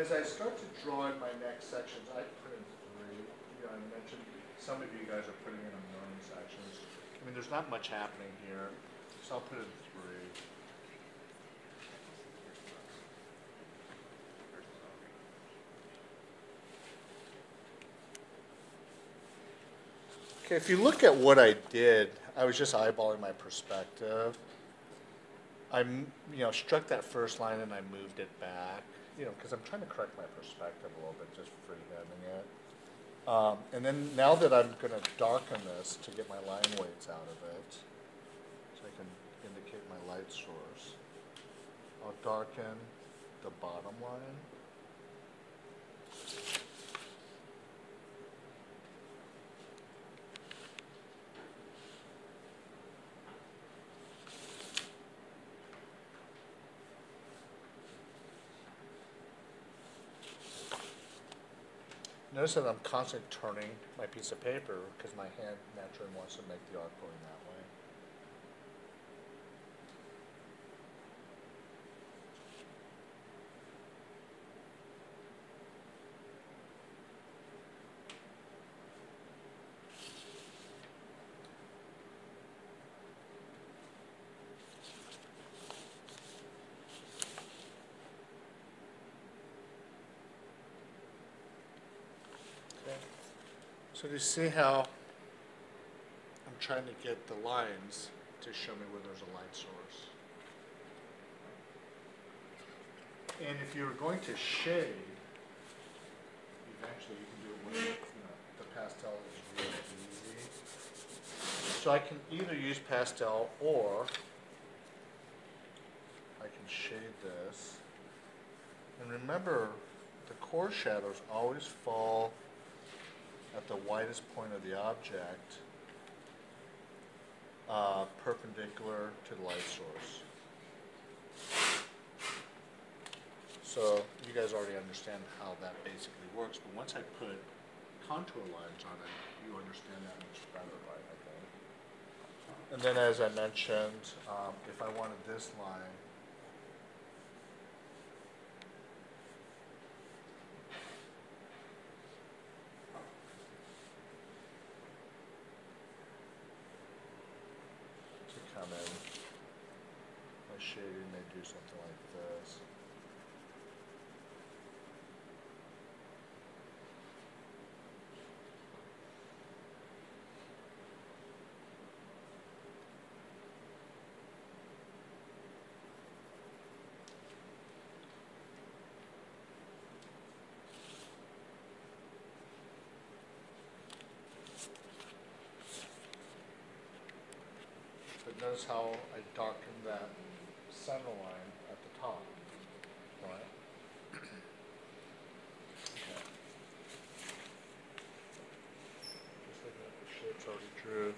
as I start to draw in my next sections, I put in 3. You know, I mentioned some of you guys are putting in a million sections. I mean, there's not much happening here, so I'll put in 3. Okay, if you look at what I did, I was just eyeballing my perspective. I, struck that first line and I moved it back, because I'm trying to correct my perspective a little bit, just freehanding it. And then now that I'm going to darken this to get my line weights out of it, so I can indicate my light source, I'll darken the bottom line. Notice that I'm constantly turning my piece of paper because my hand naturally wants to make the arc going that way. So do you see how I'm trying to get the lines to show me where there's a light source? And if you're going to shade, eventually you can do it with the pastel is really easy. So I can either use pastel or I can shade this. And remember, the core shadows always fall at the widest point of the object, perpendicular to the light source. So you guys already understand how that basically works, but once I put contour lines on it, you understand that much better, right? Okay. And then as I mentioned, if I wanted this line, come in, my shading may do something like this. But notice how I darkened that center line at the top, right? Okay. Just looking at the shapes already drew.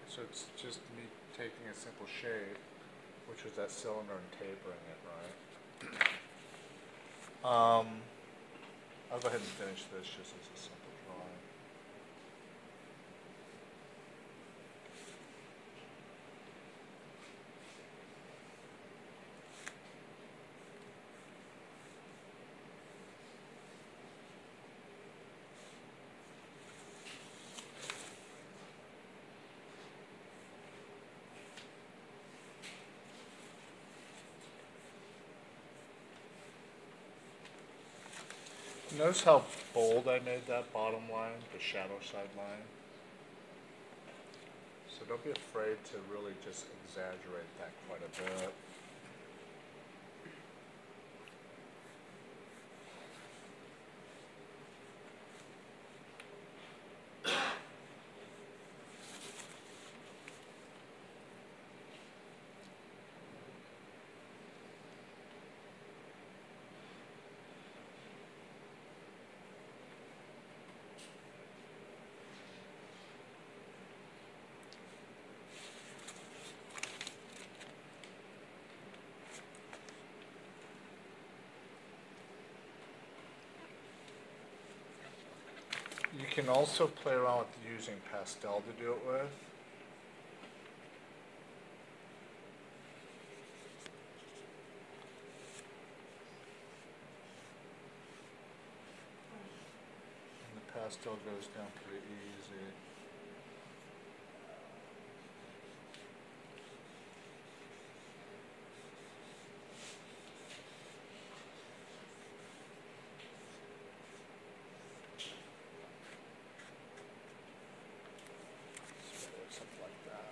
So it's just me taking a simple shape, which was that cylinder, and tapering it, right? I'll go ahead and finish this just as a simple drawing. Notice how bold I made that bottom line, the shadow side line. So don't be afraid to really just exaggerate that quite a bit. can also play around with using pastel to do it with. And the pastel goes down pretty easy. Something like that.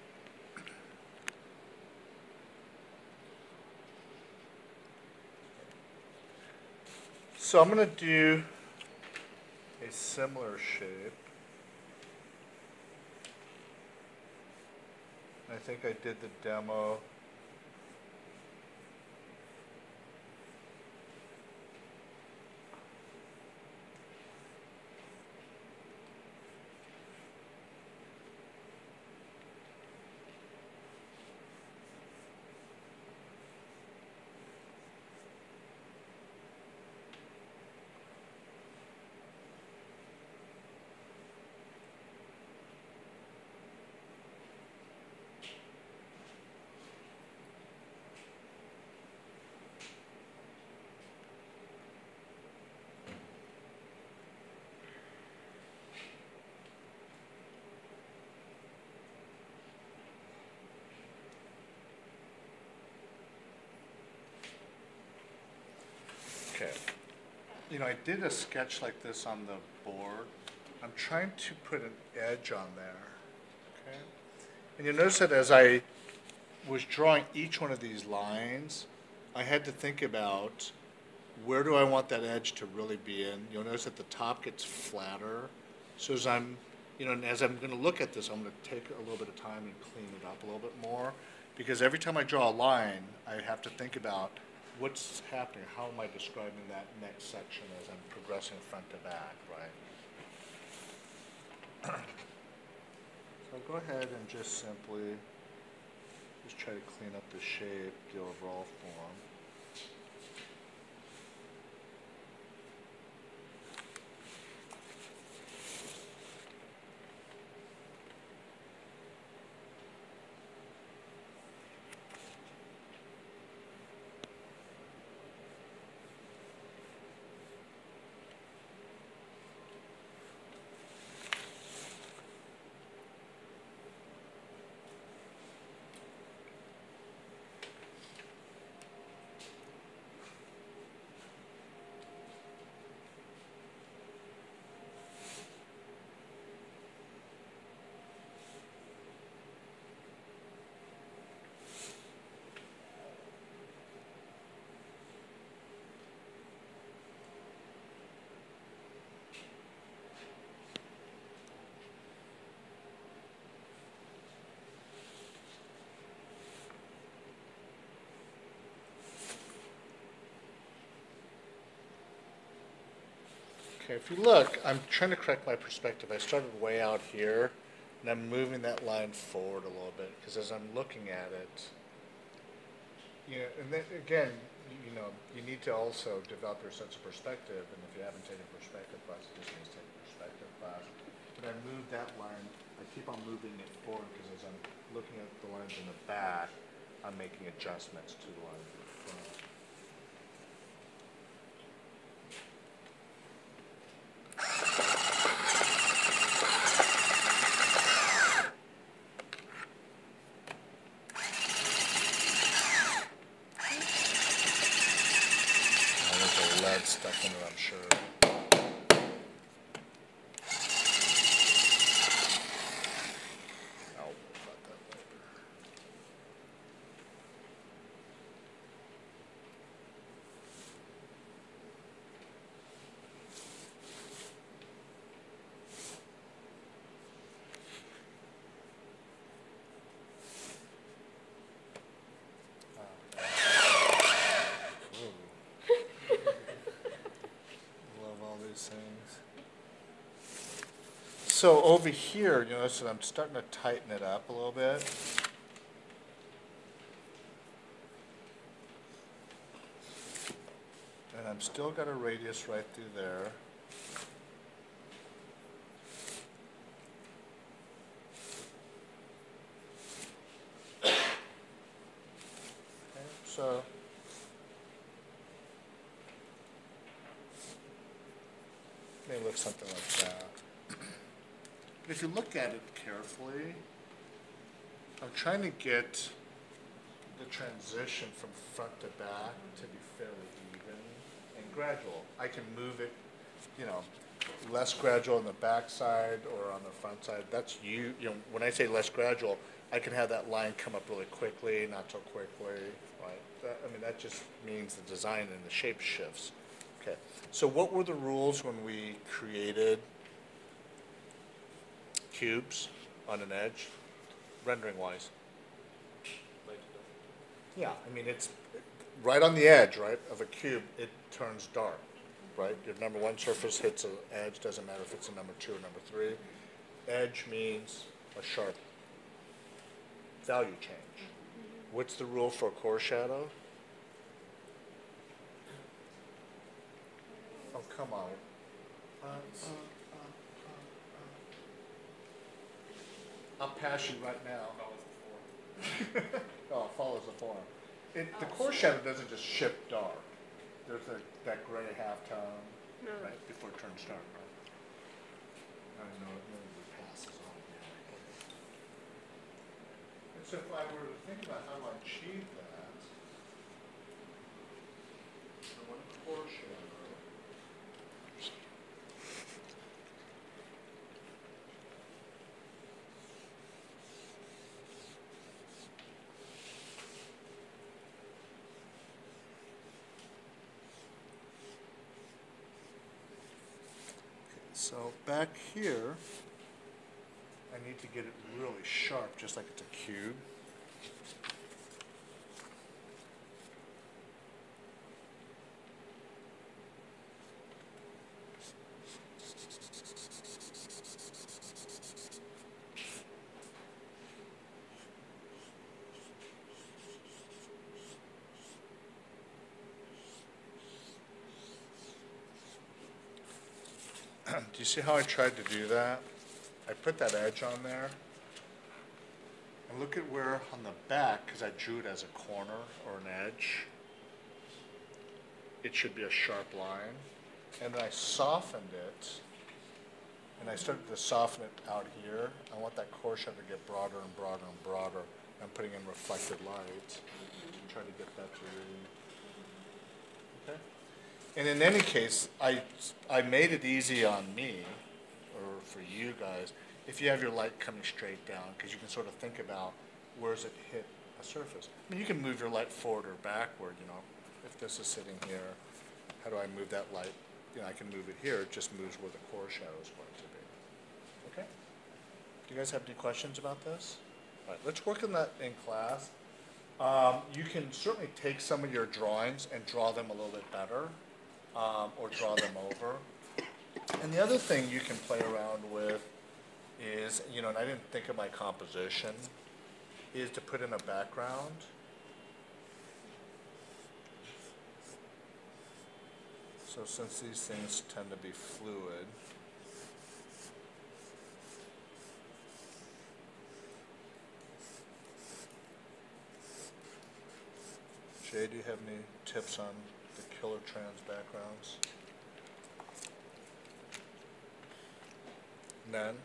So I'm going to do a similar shape. I think I did the demo. Okay. You know, I did a sketch like this on the board. I'm trying to put an edge on there. Okay. And you notice that as I was drawing each one of these lines, I had to think about where do I want that edge to really be in. You'll notice that the top gets flatter. So as I'm, you know, and as I'm going to look at this, I'm going to take a little bit of time and clean it up a little bit more, because every time I draw a line, I have to think about what's happening, how am I describing that next section as I'm progressing front to back, right? So I'll go ahead and just simply just try to clean up the shape, the overall form. Okay, if you look, I'm trying to correct my perspective. I started way out here, and I'm moving that line forward a little bit, because as I'm looking at it, you know, and then again, you know, you need to also develop your sense of perspective, and if you haven't taken perspective class, it just means take a perspective class. But I move that line, I keep on moving it forward, because as I'm looking at the lines in the back, I'm making adjustments to the line in the front. Lead stuff in it, I'm sure. I'll worry about that later. Things. So over here, you notice that I'm starting to tighten it up a little bit. And I'm still got a radius right through there. So may look something like that. But if you look at it carefully, I'm trying to get the transition from front to back to be fairly even and gradual. I can move it, you know, less gradual on the back side or on the front side. That's you know, when I say less gradual, I can have that line come up really quickly, not so quickly, right? I mean, that just means the design and the shape shifts. Okay, so what were the rules when we created cubes on an edge, rendering-wise? Yeah, I mean, it's right on the edge, right, of a cube, it turns dark, right? Your number one surface hits an edge, doesn't matter if it's a number two or number three. Edge means a sharp value change. What's the rule for a core shadow? Oh, come on. I'll pass you right now. Oh, it follows the form. The core shadow doesn't just shift dark. There's that gray halftone, right, before it turns dark, right? I don't know, it passes on. And so if I were to think about how I achieve that, I want a core shadow. So back here, I need to get it really sharp, just like it's a cube. Do you see how I tried to do that? I put that edge on there. And look at where on the back, because I drew it as a corner or an edge, it should be a sharp line. And then I softened it, and I started to soften it out here. I want that core shadow to get broader and broader and broader. I'm putting in reflected light to try to get that to read. Okay? And in any case, I made it easy on me, or for you guys, if you have your light coming straight down, because you can sort of think about where does it hit a surface. I mean, you can move your light forward or backward, you know. If this is sitting here, how do I move that light? You know, I can move it here, it just moves where the core shadow is going to be. Okay? Do you guys have any questions about this? All right, let's work on that in class. You can certainly take some of your drawings and draw them a little bit better. Or draw them over. And the other thing you can play around with is, you know, and I didn't think of my composition, is to put in a background. So since these things tend to be fluid, Jay, do you have any tips on the killer trans backgrounds? None?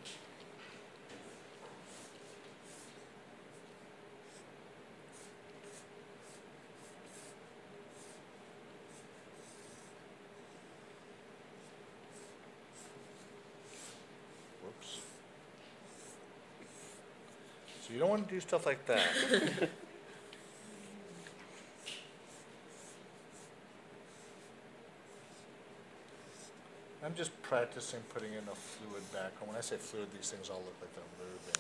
Whoops. So you don't want to do stuff like that. I'm just practicing putting in a fluid background. When I say fluid, these things all look like they're moving.